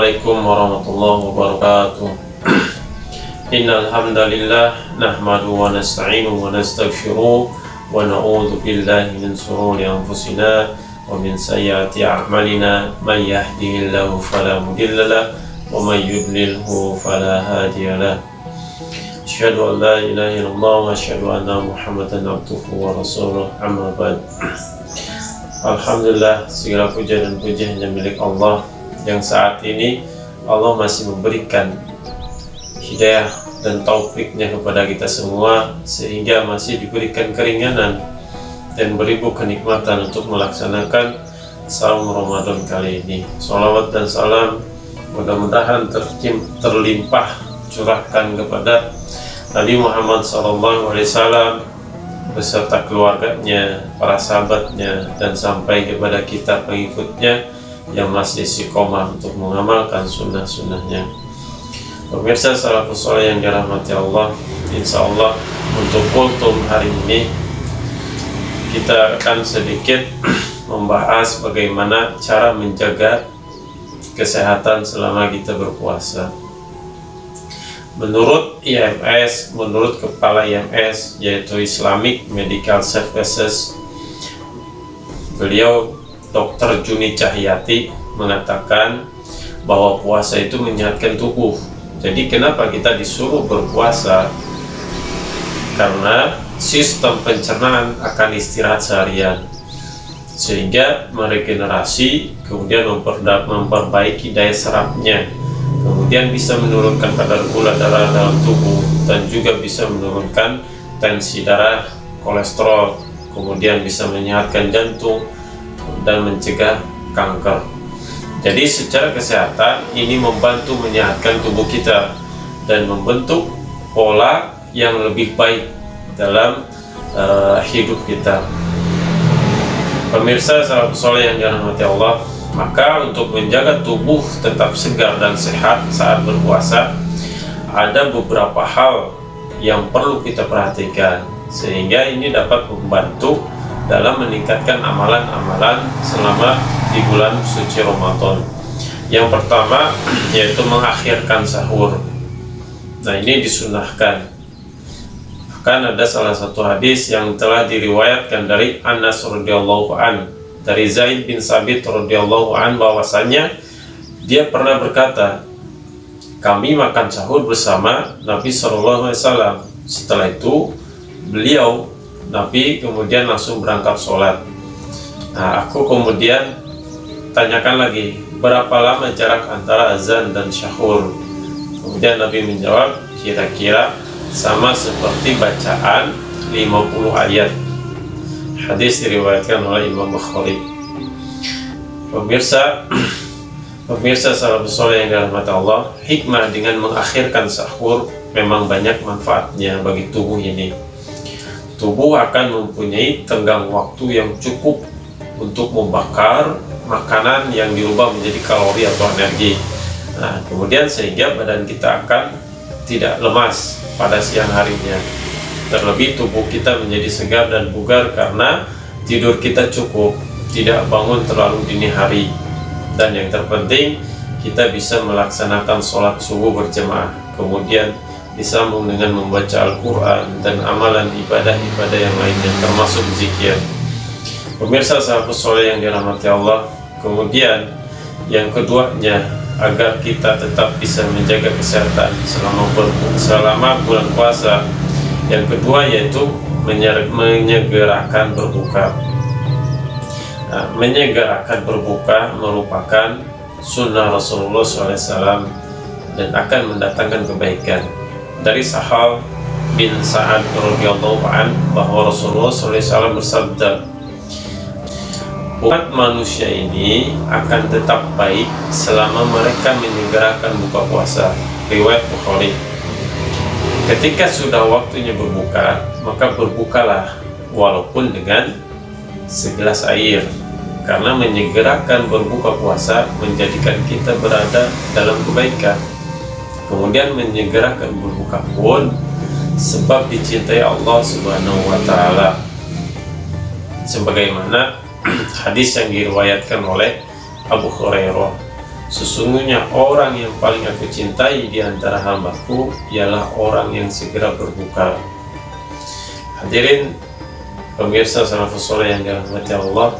Assalamualaikum warahmatullahi wabarakatuh. Innal hamdalillah nahmaduhu wa nasta'inuhu wa nastaghfiruh wa na'udzu billahi min shururi anfusina wa min sayyiati a'malina may yahdihillahu fala mudilla lahu wa may yudlilhu fala hadiya lahu. Asyhadu an la ilaha illallah wa asyhadu anna Muhammadan abduhu wa rasuluh. Amma ba'd. Alhamdulillah, segala puja dan puji hanya milik Allah yang saat ini Allah masih memberikan hidayah dan taufiknya kepada kita semua, sehingga masih diberikan keringanan dan beribu kenikmatan untuk melaksanakan saum Ramadan kali ini. Salawat dan salam mudah-mudahan terlimpah curahkan kepada Nabi Muhammad SAW beserta keluarganya, para sahabatnya, dan sampai kepada kita pengikutnya yang masih istiqomah untuk mengamalkan sunnah-sunnahnya. Pemirsa salafus saleh yang dirahmati Allah, insya Allah untuk kultum hari ini kita akan sedikit membahas bagaimana cara menjaga kesehatan selama kita berpuasa. Menurut IMS, menurut kepala IMS yaitu Islamic Medical Services, beliau Dr. Juni Cahyati mengatakan bahwa puasa itu menyehatkan tubuh. Jadi kenapa kita disuruh berpuasa? Karena sistem pencernaan akan istirahat seharian, sehingga meregenerasi, kemudian memperbaiki daya serapnya, kemudian bisa menurunkan kadar gula darah dalam tubuh, dan juga bisa menurunkan tensi darah, kolesterol, kemudian bisa menyehatkan jantung dan mencegah kanker. Jadi secara kesehatan ini membantu menyehatkan tubuh kita dan membentuk pola yang lebih baik dalam hidup kita. Pemirsa salafus saleh yang dirahmati Allah, maka untuk menjaga tubuh tetap segar dan sehat saat berpuasa, ada beberapa hal yang perlu kita perhatikan, sehingga ini dapat membantu dalam meningkatkan amalan-amalan selama di bulan suci Ramadan. Yang pertama yaitu mengakhirkan sahur. Nah, ini disunahkan. Bahkan ada salah satu hadis yang telah diriwayatkan dari Anas radhiyallahu an, dari Zaid bin Sabit radhiyallahu an, bahwasanya dia pernah berkata, kami makan sahur bersama Nabi SAW. Setelah itu Nabi kemudian langsung berangkat sholat. Nah, aku kemudian tanyakan lagi, berapa lama jarak antara azan dan syahur? Kemudian Nabi menjawab, kira-kira sama seperti bacaan 50 ayat. Hadis diriwayatkan oleh Imam Bukhari. Pemirsa salafus saleh yang dirahmati Allah, hikmah dengan mengakhirkan sahur memang banyak manfaatnya bagi tubuh ini. Tubuh akan mempunyai tenggang waktu yang cukup untuk membakar makanan yang dirubah menjadi kalori atau energi. Nah, kemudian sehingga badan kita akan tidak lemas pada siang harinya. Terlebih tubuh kita menjadi segar dan bugar karena tidur kita cukup, tidak bangun terlalu dini hari. Dan yang terpenting, kita bisa melaksanakan sholat subuh berjamaah, kemudian disambung dengan membaca Al-Quran dan amalan ibadah-ibadah yang lainnya, termasuk zikir. Pemirsa salafus saleh yang dirahmati Allah, kemudian yang keduanya, agar kita tetap bisa menjaga kesehatan selama bulan puasa, yang kedua yaitu menyegerakan berbuka. Nah, menyegerakan berbuka merupakan sunnah Rasulullah SAW dan akan mendatangkan kebaikan. Dari Sahal bin Sa'ad radhiyallahu an bahwa Rasulullah SAW bersabda, umat manusia ini akan tetap baik selama mereka menyegerakan buka puasa. Riwayat Bukhari. Ketika sudah waktunya berbuka, maka berbukalah walaupun dengan segelas air, karena menyegerakan berbuka puasa menjadikan kita berada dalam kebaikan. Kemudian menyegerakan berbuka pun sebab dicintai Allah Subhanahu wa taala. Sebagaimana hadis yang diriwayatkan oleh Abu Hurairah, Sesungguhnya orang yang paling aku cintai di antara hambaku ialah orang yang segera berbuka. Hadirin pemirsa salafus soleh yang dirahmati Allah.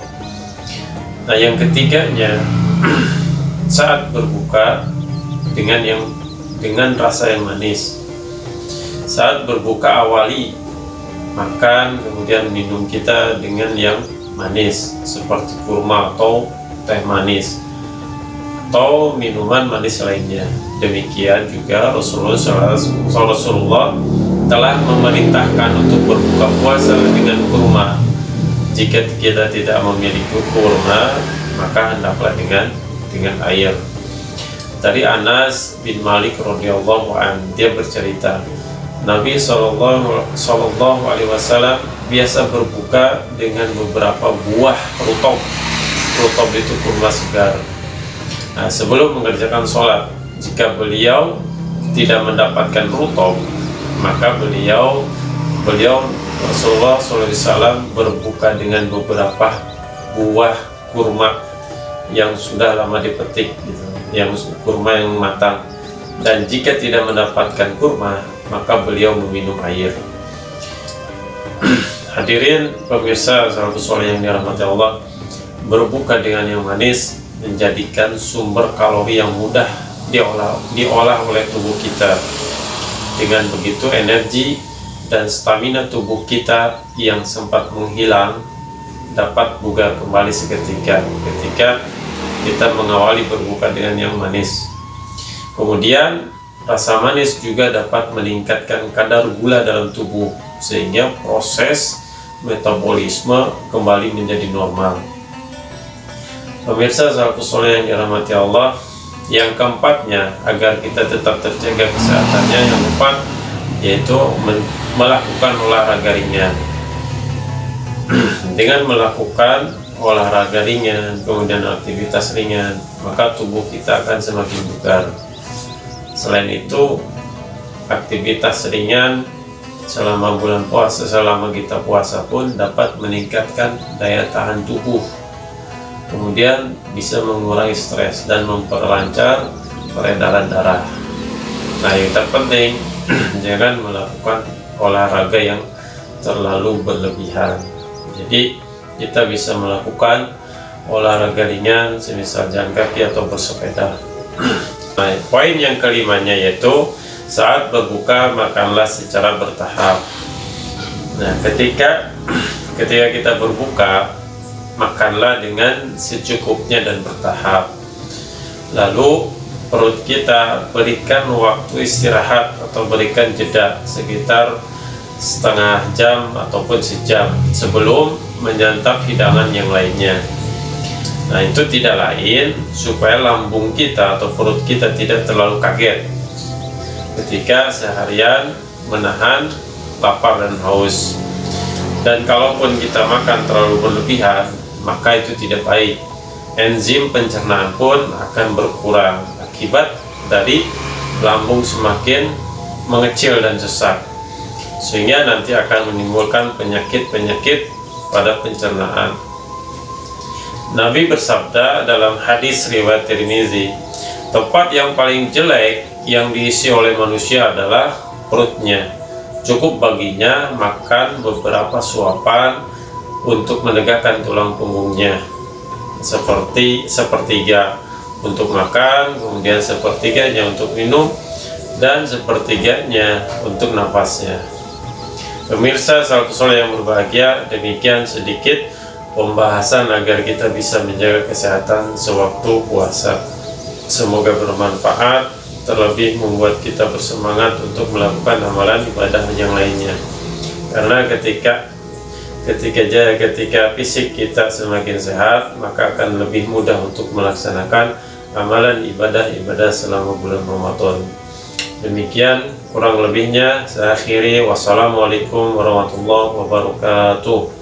Nah, yang ketiganya saat berbuka dengan rasa yang manis. Saat berbuka awali makan kemudian minum kita dengan yang manis seperti kurma atau teh manis atau minuman manis lainnya. Demikian juga Rasulullah telah memerintahkan untuk berbuka puasa dengan kurma. Jika kita tidak memiliki kurma, maka hendaklah dengan air. Dari Anas bin Malik radhiyallahu anhu, dia bercerita, Nabi Shallallahu Alaihi Wasallam biasa berbuka dengan beberapa buah rutob. Rutob itu kurma segar. Nah, sebelum mengerjakan sholat, jika beliau tidak mendapatkan rutob, maka beliau Rasulullah SAW berbuka dengan beberapa buah kurma yang sudah lama dipetik, gitu, yang kurma yang matang. Dan jika tidak mendapatkan kurma, maka beliau meminum air. Hadirin pemirsa salafus soleh yang dirahmati Allah, berbuka dengan yang manis menjadikan sumber kalori yang mudah diolah oleh tubuh kita. Dengan begitu energi dan stamina tubuh kita yang sempat menghilang dapat bugar kembali seketika ketika kita mengawali berbuka dengan yang manis. Kemudian rasa manis juga dapat meningkatkan kadar gula dalam tubuh sehingga proses metabolisme kembali menjadi normal. Pemirsa salafus soleh yang dirahmati Allah, yang keempatnya agar kita tetap terjaga kesehatannya, yang keempat yaitu melakukan olahraga ringan. Dengan melakukan olahraga ringan kemudian aktivitas ringan, maka tubuh kita akan semakin bugar. Selain itu, aktivitas ringan selama bulan puasa, selama kita puasa pun dapat meningkatkan daya tahan tubuh, kemudian bisa mengurangi stres dan memperlancar peredaran darah. Nah, yang terpenting jangan melakukan olahraga yang terlalu berlebihan. Jadi kita bisa melakukan olahraga ringan semisal jalan kaki atau bersepeda. Nah, poin yang kelimanya yaitu saat berbuka makanlah secara bertahap. Nah, ketika kita berbuka, makanlah dengan secukupnya dan bertahap. Lalu perut kita berikan waktu istirahat atau berikan jeda sekitar setengah jam ataupun sejam sebelum menyantap hidangan yang lainnya. Nah, itu tidak lain supaya lambung kita atau perut kita tidak terlalu kaget ketika seharian menahan lapar dan haus. Dan kalaupun kita makan terlalu berlebihan, maka itu tidak baik. Enzim pencernaan pun akan berkurang akibat dari lambung semakin mengecil dan sesak, sehingga nanti akan menimbulkan penyakit-penyakit pada pencernaan. Nabi bersabda dalam hadis riwayat Tirmizi, tempat yang paling jelek yang diisi oleh manusia adalah perutnya. Cukup baginya makan beberapa suapan untuk menegakkan tulang punggungnya, seperti sepertiga untuk makan, kemudian sepertiganya untuk minum, dan sepertiganya untuk napasnya. Pemirsa salafus soleh yang berbahagia, demikian sedikit pembahasan agar kita bisa menjaga kesehatan sewaktu puasa. Semoga bermanfaat, terlebih membuat kita bersemangat untuk melakukan amalan ibadah yang lainnya. Karena ketika fisik kita semakin sehat, maka akan lebih mudah untuk melaksanakan amalan ibadah selama bulan Ramadan. Demikian kurang lebihnya, saya akhiri. Wassalamualaikum warahmatullahi wabarakatuh.